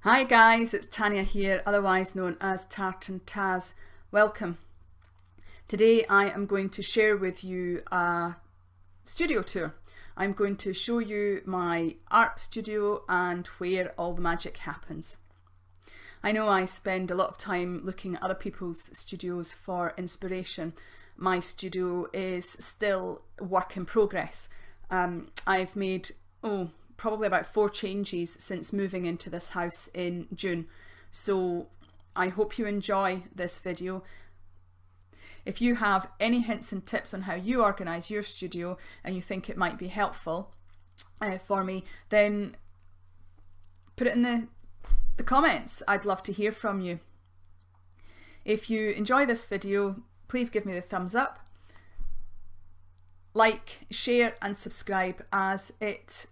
Hi guys, it's Tanya here, otherwise known as Tartan Taz. Welcome. Today I am going to share with you a studio tour. I'm going to show you my art studio and where all the magic happens. I know I spend a lot of time looking at other people's studios for inspiration. My studio is still work in progress. I've made probably about 4 changes since moving into this house in June. So I hope you enjoy this video. If you have any hints and tips on how you organise your studio and you think it might be helpful for me, then put it in the comments. I'd love to hear from you. If you enjoy this video, please give me the thumbs up, like, share and subscribe, as it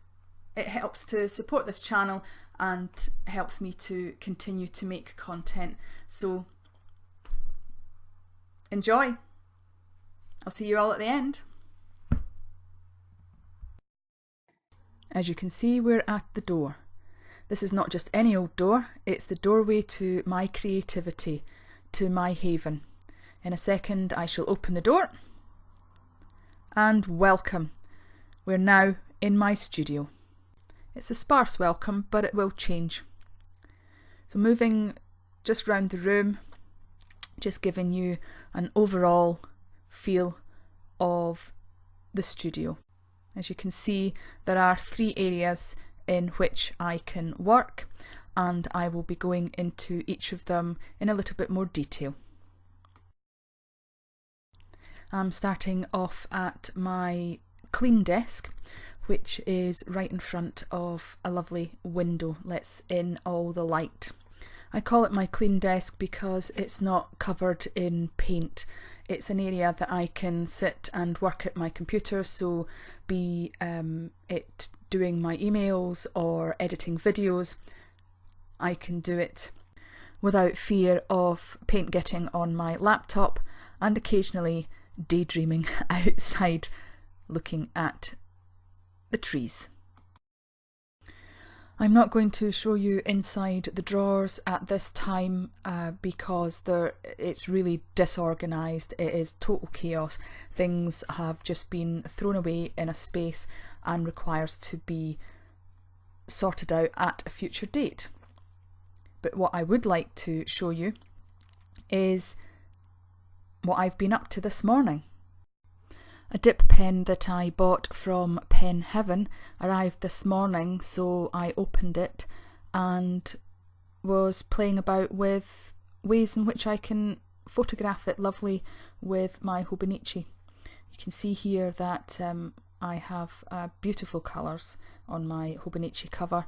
helps to support this channel and helps me to continue to make content. So enjoy. I'll see you all at the end. As you can see, we're at the door. This is not just any old door, it's the doorway to my creativity, to my haven. In a second I shall open the door and welcome. We're now in my studio. It's a sparse welcome, but it will change. So moving just round the room, just giving you an overall feel of the studio. As you can see, there are 3 areas in which I can work, and I will be going into each of them in a little bit more detail. I'm starting off at my clean desk, which is right in front of a lovely window, lets in all the light. I call it my clean desk because it's not covered in paint. It's an area that I can sit and work at my computer, so be it doing my emails or editing videos, I can do it without fear of paint getting on my laptop, and occasionally daydreaming outside looking at the trees. I'm not going to show you inside the drawers at this time because it's really disorganised. It is total chaos. Things have just been thrown away in a space and requires to be sorted out at a future date. But what I would like to show you is what I've been up to this morning. A dip pen that I bought from Pen Heaven arrived this morning, so I opened it and was playing about with ways in which I can photograph it lovely with my Hobonichi. You can see here that I have beautiful colours on my Hobonichi cover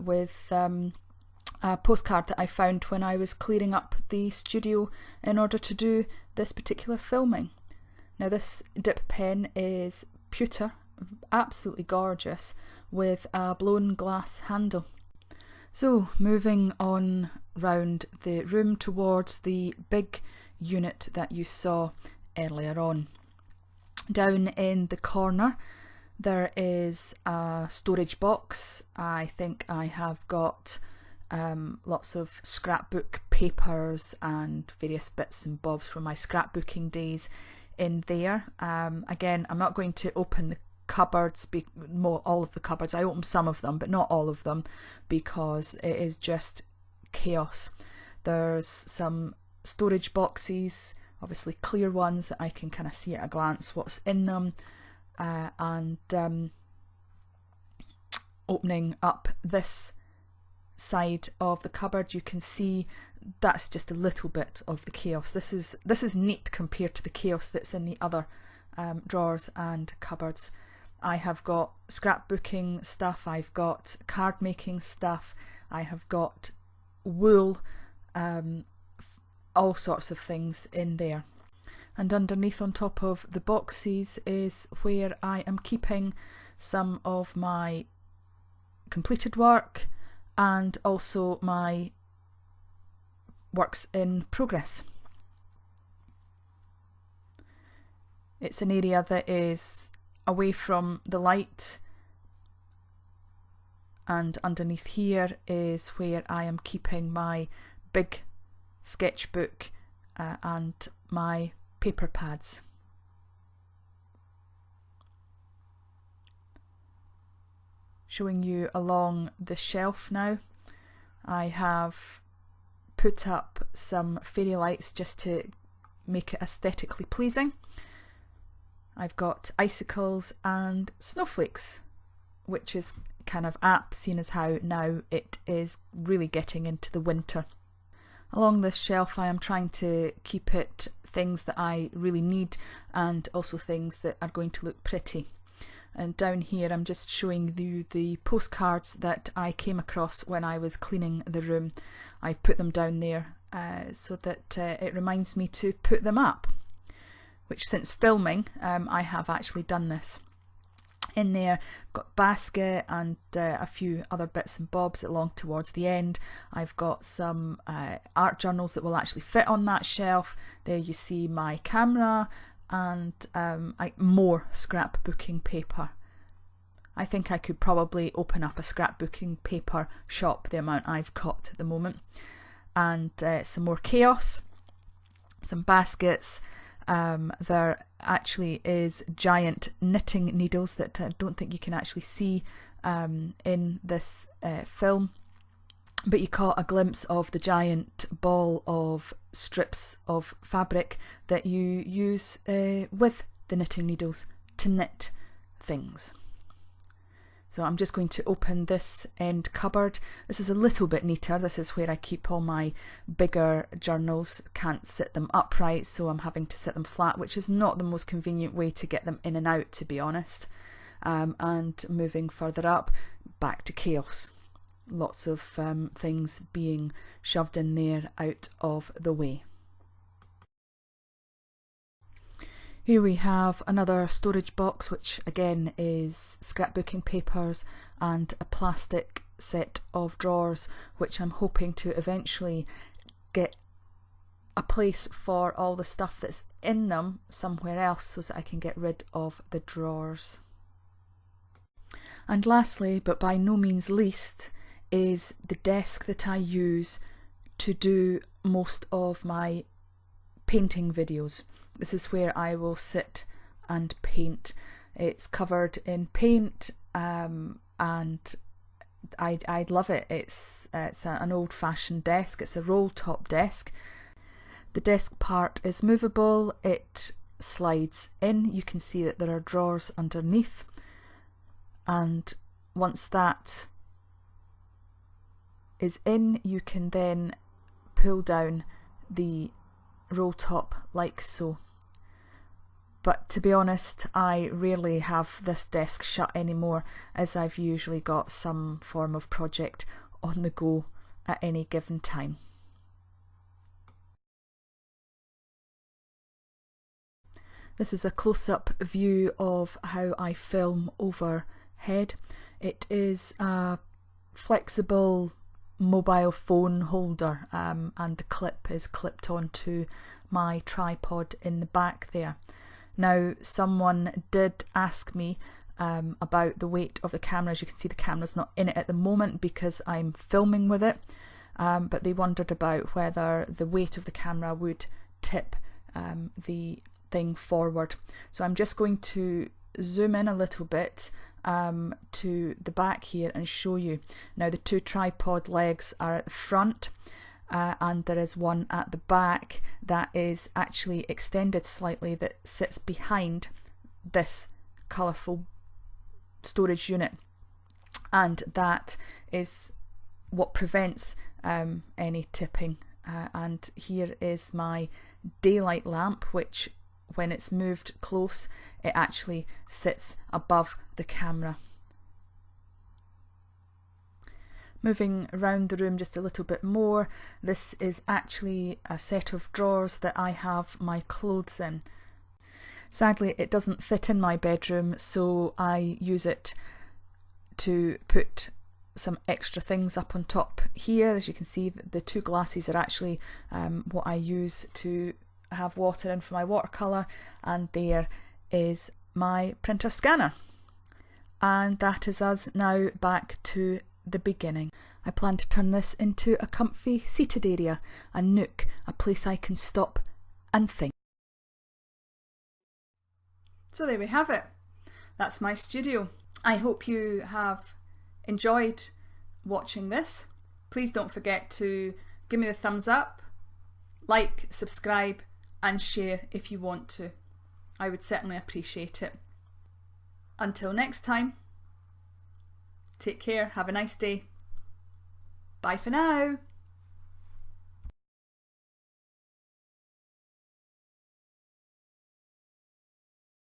with a postcard that I found when I was clearing up the studio in order to do this particular filming. Now this dip pen is pewter, absolutely gorgeous, with a blown glass handle. So moving on round the room towards the big unit that you saw earlier on. Down in the corner there is a storage box. I think I have got lots of scrapbook papers and various bits and bobs from my scrapbooking days in there. Again, I'm not going to open the cupboards, all of the cupboards. I opened some of them but not all of them because it is just chaos. There's some storage boxes, obviously clear ones that I can kind of see at a glance what's in them, and opening up this side of the cupboard, you can see that's just a little bit of the chaos. This is neat compared to the chaos that's in the other drawers and cupboards. I have got scrapbooking stuff, I've got card making stuff, I have got wool, all sorts of things in there. And underneath on top of the boxes is where I am keeping some of my completed work and also my works in progress. It's an area that is away from the light and underneath here is where I am keeping my big sketchbook and my paper pads. Showing you along the shelf now, I have put up some fairy lights just to make it aesthetically pleasing. I've got icicles and snowflakes, which is kind of apt seeing as how now it is really getting into the winter. Along this shelf I am trying to keep it things that I really need and also things that are going to look pretty. And down here I'm just showing you the postcards that I came across when I was cleaning the room. I put them down there so that it reminds me to put them up, which since filming I have actually done this. In there I've got basket and a few other bits and bobs along towards the end. I've got some art journals that will actually fit on that shelf. There you see my camera and more scrapbooking paper. I think I could probably open up a scrapbooking paper shop, the amount I've got at the moment. And some more chaos, some baskets. There actually is giant knitting needles that I don't think you can actually see in this film, but you caught a glimpse of the giant ball of strips of fabric that you use with the knitting needles to knit things. So I'm just going to open this end cupboard. This is a little bit neater. This is where I keep all my bigger journals. Can't sit them upright, so I'm having to sit them flat, which is not the most convenient way to get them in and out, to be honest. And moving further up, back to chaos. Lots of things being shoved in there out of the way. Here we have another storage box, which again is scrapbooking papers and a plastic set of drawers, which I'm hoping to eventually get a place for all the stuff that's in them somewhere else so that I can get rid of the drawers. And lastly, but by no means least, is the desk that I use to do most of my painting videos. This is where I will sit and paint. It's covered in paint and I love it. It's an old-fashioned desk. It's a roll-top desk. The desk part is movable. It slides in. You can see that there are drawers underneath, and once that is in, you can then pull down the roll top like so. But to be honest, I rarely have this desk shut anymore, as I've usually got some form of project on the go at any given time. This is a close-up view of how I film overhead. It is a flexible mobile phone holder and the clip is clipped onto my tripod in the back there. Now, someone did ask me about the weight of the camera. As you can see, the camera's not in it at the moment because I'm filming with it, but they wondered about whether the weight of the camera would tip the thing forward. So I'm just going to zoom in a little bit to the back here and show you. Now, the two tripod legs are at the front, and there is one at the back that is actually extended slightly that sits behind this colourful storage unit, and that is what prevents any tipping. And here is my daylight lamp, which when it's moved close, it actually sits above the camera. Moving around the room just a little bit more, this is actually a set of drawers that I have my clothes in. Sadly, it doesn't fit in my bedroom, so I use it to put some extra things up on top here. As you can see, the two glasses are actually what I use to have water in for my watercolour, and there is my printer scanner. And that is us now back to the beginning. I plan to turn this into a comfy seated area, a nook, a place I can stop and think. So there we have it. That's my studio. I hope you have enjoyed watching this. Please don't forget to give me the thumbs up, like, subscribe and share if you want to. I would certainly appreciate it. Until next time, take care, have a nice day. Bye for now.